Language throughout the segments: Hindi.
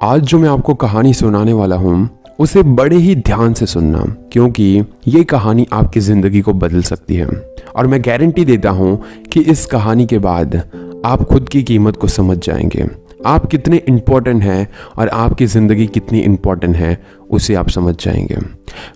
आज जो मैं आपको कहानी सुनाने वाला हूँ उसे बड़े ही ध्यान से सुनना, क्योंकि ये कहानी आपकी ज़िंदगी को बदल सकती है। और मैं गारंटी देता हूँ कि इस कहानी के बाद आप खुद की कीमत को समझ जाएंगे। आप कितने इम्पोर्टेंट हैं और आपकी ज़िंदगी कितनी इम्पोर्टेंट है उसे आप समझ जाएंगे।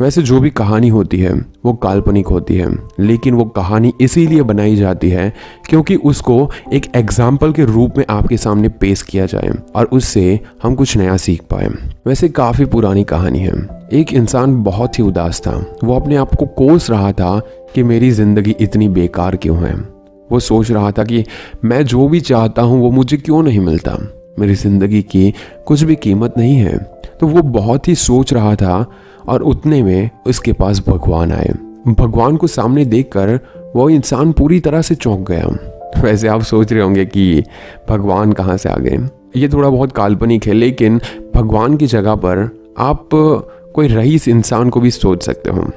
वैसे जो भी कहानी होती है वो काल्पनिक होती है, लेकिन वो कहानी इसीलिए बनाई जाती है क्योंकि उसको एक एग्जाम्पल के रूप में आपके सामने पेश किया जाए और उससे हम कुछ नया सीख पाए। वैसे काफ़ी पुरानी कहानी है। एक इंसान बहुत ही उदास था। वो अपने आप को कोस रहा था कि मेरी ज़िंदगी इतनी बेकार क्यों है। वो सोच रहा था कि मैं जो भी चाहता हूँ वो मुझे क्यों नहीं मिलता, मेरी ज़िंदगी की कुछ भी कीमत नहीं है। तो वो बहुत ही सोच रहा था और उतने में उसके पास भगवान आए। भगवान को सामने देखकर वो इंसान पूरी तरह से चौंक गया। वैसे आप सोच रहे होंगे कि भगवान कहाँ से आ गए। ये थोड़ा बहुत काल्पनिक है, लेकिन भगवान की जगह पर आप कोई रईस इंसान को भी सोच सकते हो।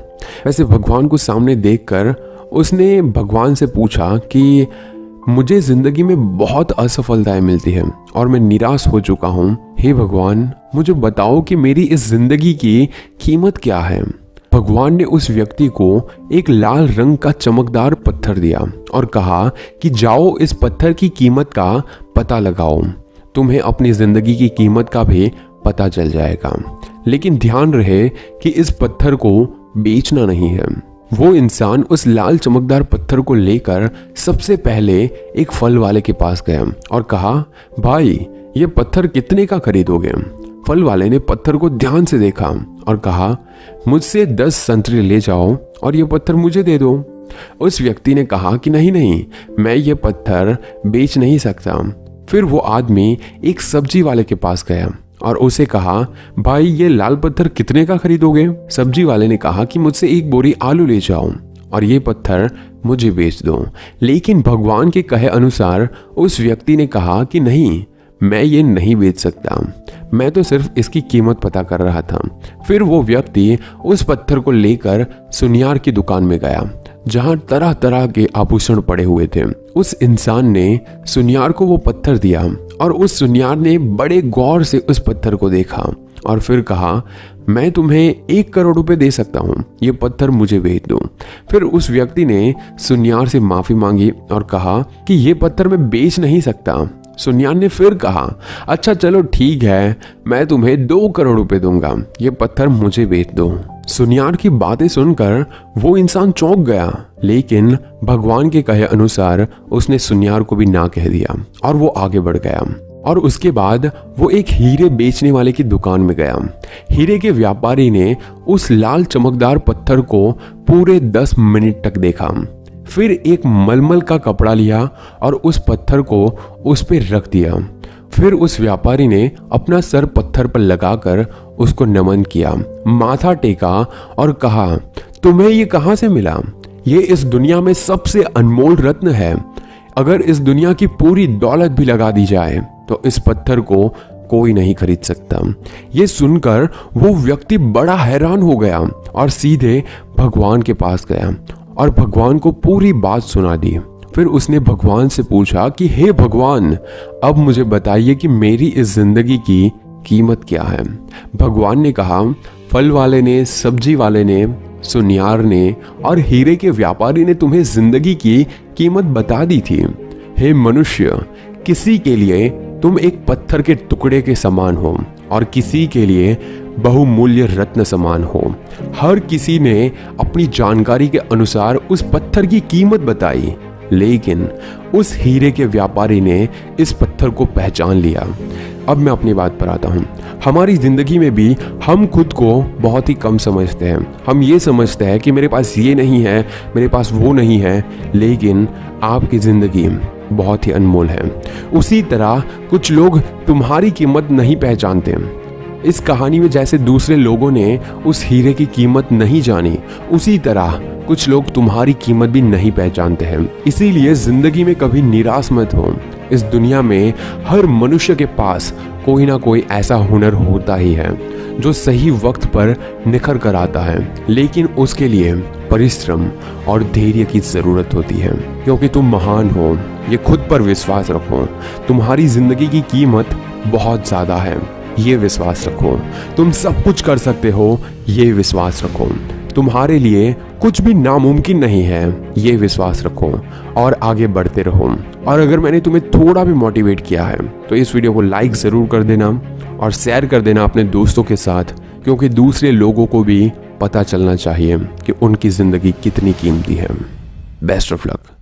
वैसे भगवान को सामने देखकर उसने भगवान से पूछा कि मुझे जिंदगी में बहुत असफलताएं मिलती है और मैं निराश हो चुका हूँ। हे भगवान, मुझे बताओ कि मेरी इस जिंदगी की कीमत क्या है। भगवान ने उस व्यक्ति को एक लाल रंग का चमकदार पत्थर दिया और कहा कि जाओ इस पत्थर की कीमत का पता लगाओ, तुम्हें अपनी जिंदगी की कीमत का भी पता चल जाएगा। लेकिन ध्यान रहे कि इस पत्थर को बेचना नहीं है। वो इंसान उस लाल चमकदार पत्थर को लेकर सबसे पहले एक फल वाले के पास गया और कहा, भाई ये पत्थर कितने का खरीदोगे। फल वाले ने पत्थर को ध्यान से देखा और कहा, मुझसे 10 संतरे ले जाओ और ये पत्थर मुझे दे दो। उस व्यक्ति ने कहा कि नहीं नहीं, मैं ये पत्थर बेच नहीं सकता। फिर वो आदमी एक सब्जी वाले के पास गया और उसे कहा, भाई ये लाल पत्थर कितने का खरीदोगे। सब्जी वाले ने कहा कि मुझसे एक बोरी आलू ले जाओ और ये पत्थर मुझे बेच दो। लेकिन भगवान के कहे अनुसार उस व्यक्ति ने कहा कि नहीं, मैं ये नहीं बेच सकता, मैं तो सिर्फ इसकी कीमत पता कर रहा था। फिर वो व्यक्ति उस पत्थर को लेकर सुनियार की दुकान में गया जहां तरह तरह के आभूषण पड़े हुए थे। उस इंसान ने सुनियार को वो पत्थर दिया और उस सुनियार ने बड़े गौर से उस पत्थर को देखा और फिर कहा, मैं तुम्हें 1 करोड़ रुपए दे सकता हूँ, ये पत्थर मुझे बेच दो। फिर उस व्यक्ति ने सुनियार से माफी मांगी और कहा कि ये पत्थर मैं बेच नहीं सकता। सुनियार ने फिर कहा, अच्छा चलो ठीक है, मैं तुम्हें 2 करोड़ रुपए दूंगा, ये पत्थर मुझे बेच दो। सुनियार की बातें सुनकर वो इंसान चौंक गया, लेकिन भगवान के कहे अनुसार उसने सुनियार को भी ना कह दिया और वो आगे बढ़ गया। और उसके बाद वो एक हीरे बेचने वाले की दुकान में गया। हीरे के व्यापारी ने उस लाल चमकदार पत्थर को पूरे 10 मिनट तक देखा। फिर एक मलमल का कपड़ा लिया और उस पत्थर को उस पर रख दिया। फिर उस व्यापारी ने अपना सर पत्थर पर लगाकर उसको नमन किया, माथा टेका और कहा, तुम्हें ये कहां से मिला। ये इस दुनिया में सबसे अनमोल रत्न है। अगर इस दुनिया की पूरी दौलत भी लगा दी जाए तो इस पत्थर को कोई नहीं खरीद सकता। ये सुनकर वो व्यक्ति बड़ा हैरान हो गया और सीधे भगवान के पास गया और भगवान को पूरी बात सुना दी। फिर उसने भगवान से पूछा कि हे भगवान, अब मुझे बताइए कि मेरी इस जिंदगी की कीमत क्या है। भगवान ने कहा, फल वाले ने, सब्जी वाले ने, सुनियार ने और हीरे के व्यापारी ने तुम्हें जिंदगी की कीमत बता दी थी। हे मनुष्य, किसी के लिए तुम एक पत्थर के टुकड़े के समान हो और किसी के लिए बहुमूल्य रत्न समान हो। हर किसी ने अपनी जानकारी के अनुसार उस पत्थर की कीमत बताई, लेकिन उस हीरे के व्यापारी ने इस पत्थर को पहचान लिया। अब मैं अपनी बात पर आता हूँ। हमारी जिंदगी में भी हम खुद को बहुत ही कम समझते हैं। हम ये समझते हैं कि मेरे पास ये नहीं है, मेरे पास वो नहीं है, लेकिन आपकी जिंदगी बहुत ही अनमोल है। उसी तरह कुछ लोग तुम्हारी कीमत नहीं पहचानते। इस कहानी में जैसे दूसरे लोगों ने उस हीरे की कीमत नहीं जानी, उसी तरह कुछ लोग तुम्हारी कीमत भी नहीं पहचानते हैं। इसीलिए जिंदगी में कभी निराश मत हो। इस दुनिया में हर मनुष्य के पास कोई ना कोई ऐसा हुनर होता ही है जो सही वक्त पर निखर कर आता है, लेकिन उसके लिए परिश्रम और धैर्य की जरूरत होती है। क्योंकि तुम महान हो, ये खुद पर विश्वास रखो। तुम्हारी जिंदगी की कीमत बहुत ज्यादा है। ये विश्वास रखो। तुम सब कुछ कर सकते हो, ये विश्वास रखो। तुम्हारे लिए कुछ भी नामुमकिन नहीं है, ये विश्वास रखो और आगे बढ़ते रहो। और अगर मैंने तुम्हें थोड़ा भी मोटिवेट किया है तो इस वीडियो को लाइक ज़रूर कर देना और शेयर कर देना अपने दोस्तों के साथ, क्योंकि दूसरे लोगों को भी पता चलना चाहिए कि उनकी ज़िंदगी कितनी कीमती है। Best of luck.